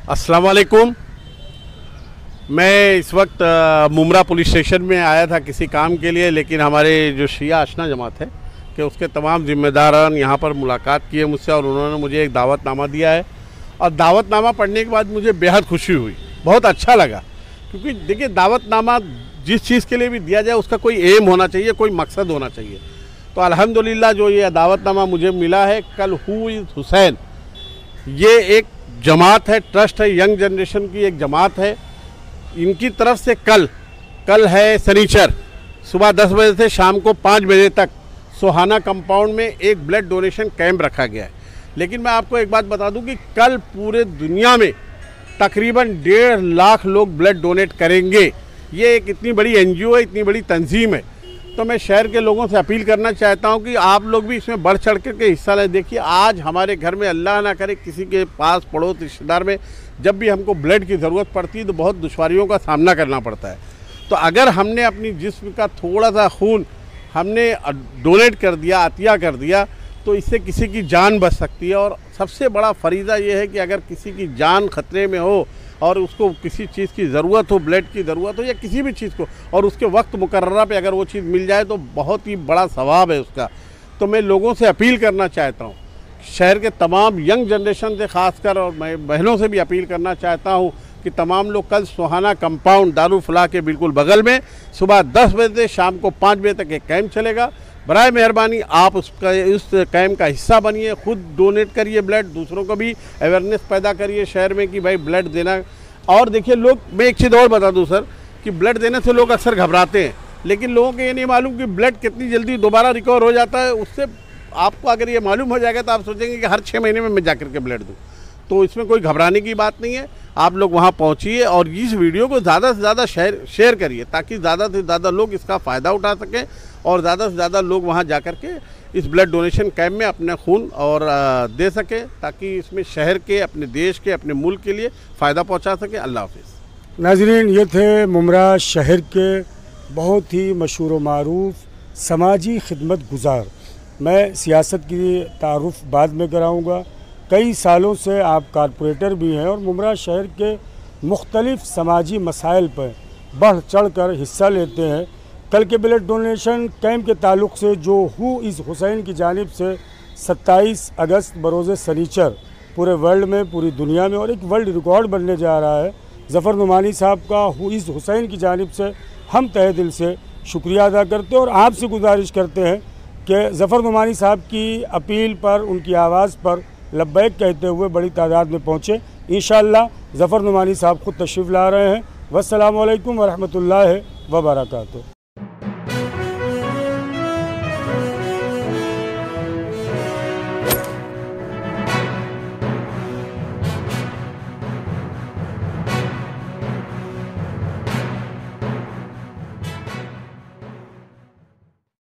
अस्सलाम वालेकुम। मैं इस वक्त मुमरा पुलिस स्टेशन में आया था किसी काम के लिए, लेकिन हमारे जो शिया आशना जमात है कि उसके तमाम ज़िम्मेदारान यहाँ पर मुलाकात किए मुझसे और उन्होंने मुझे एक दावतनामा दिया है। और दावतनामा पढ़ने के बाद मुझे बेहद खुशी हुई, बहुत अच्छा लगा। क्योंकि देखिए, दावतनामा जिस चीज़ के लिए भी दिया जाए उसका कोई एम होना चाहिए, कोई मकसद होना चाहिए। तो अल्हम्दुलिल्लाह जो ये दावतनामा मुझे मिला है, कल हू इज़ हुसैन, ये एक जमात है, ट्रस्ट है, यंग जनरेशन की एक जमात है। इनकी तरफ से कल है शनिचर, सुबह 10 बजे से शाम को 5 बजे तक सोहाना कंपाउंड में एक ब्लड डोनेशन कैंप रखा गया है। लेकिन मैं आपको एक बात बता दूं कि कल पूरे दुनिया में तकरीबन 1.5 लाख लोग ब्लड डोनेट करेंगे। ये एक इतनी बड़ी NGO है, इतनी बड़ी तंजीम है। तो मैं शहर के लोगों से अपील करना चाहता हूं कि आप लोग भी इसमें बढ़ चढ़ के हिस्सा लें। देखिए, आज हमारे घर में अल्लाह ना करे किसी के पास पड़ोस रिश्तेदार में जब भी हमको ब्लड की ज़रूरत पड़ती है तो बहुत दुश्वारियों का सामना करना पड़ता है। तो अगर हमने अपनी जिस्म का थोड़ा सा खून हमने डोनेट कर दिया, अतिया कर दिया, तो इससे किसी की जान बच सकती है। और सबसे बड़ा फरीज़ा ये है कि अगर किसी की जान ख़तरे में हो और उसको किसी चीज़ की ज़रूरत हो, ब्लड की ज़रूरत हो या किसी भी चीज़ को, और उसके वक्त मुकर्ररा पे अगर वो चीज़ मिल जाए तो बहुत ही बड़ा सवाब है उसका। तो मैं लोगों से अपील करना चाहता हूँ, शहर के तमाम यंग जनरेशन से ख़ासकर, और मैं बहनों से भी अपील करना चाहता हूँ कि तमाम लोग कल सोहाना कंपाउंड दारुल फलाह के बिल्कुल बगल में सुबह 10 बजे से शाम को 5 बजे तक एक कैंप चलेगा। बराए मेहरबानी आप उस कैंप का हिस्सा बनिए, खुद डोनेट करिए ब्लड, दूसरों को भी अवेयरनेस पैदा करिए शहर में कि भाई ब्लड देना। और देखिए लोग, मैं एक चीज़ और बता दूं सर, कि ब्लड देने से लोग अक्सर घबराते हैं, लेकिन लोगों को ये नहीं मालूम कि ब्लड कितनी जल्दी दोबारा रिकवर हो जाता है। उससे आपको अगर ये मालूम हो जाएगा तो आप सोचेंगे कि हर 6 महीने में मैं जाकर के ब्लड दूँ। तो इसमें कोई घबराने की बात नहीं है। आप लोग वहाँ पहुँचिए और इस वीडियो को ज़्यादा से ज़्यादा शेयर करिए ताकि ज़्यादा से ज़्यादा लोग इसका फ़ायदा उठा सकें और ज़्यादा से ज़्यादा लोग वहाँ जा कर के इस ब्लड डोनेशन कैंप में अपना खून और दे सकें, ताकि इसमें शहर के, अपने देश के, अपने मुल्क के लिए फ़ायदा पहुँचा सकें। अल्लाह हाफ़िज़। नाज़रीन, ये थे मुमरा शहर के बहुत ही मशहूर व मारूफ समाजी खिदमत गुजार। मैं सियासत की तारुफ बाद में कराऊँगा। कई सालों से आप कारपोरेटर भी हैं और मुमरा शहर के मुख्तलिफ समाजी मसाइल पर बढ़ चढ़ कर हिस्सा लेते हैं। कल के ब्लड डोनेशन कैंप के ताल्लुक़ से जो हू इज़ हुसैन की जानिब से 27 अगस्त बरोज़ सनीचर पूरे वर्ल्ड में, पूरी दुनिया में और एक वर्ल्ड रिकॉर्ड बनने जा रहा है, ज़फ़र नुमानी साहब का हू इज़ हुसैन की जानिब से हम तहे दिल से शुक्रिया अदा करते हैं और आपसे गुजारिश करते हैं कि ज़फ़र नुमानी साहब की अपील पर, उनकी आवाज़ पर लब्बैक कहते हुए बड़ी तादाद में पहुँचे। इंशाअल्लाह ज़फ़र नुमानी साहब खुद तशरीफ़ ला रहे हैं। वस्सलामु अलैकुम वरहमतुल्लाहि व बरकातुहू।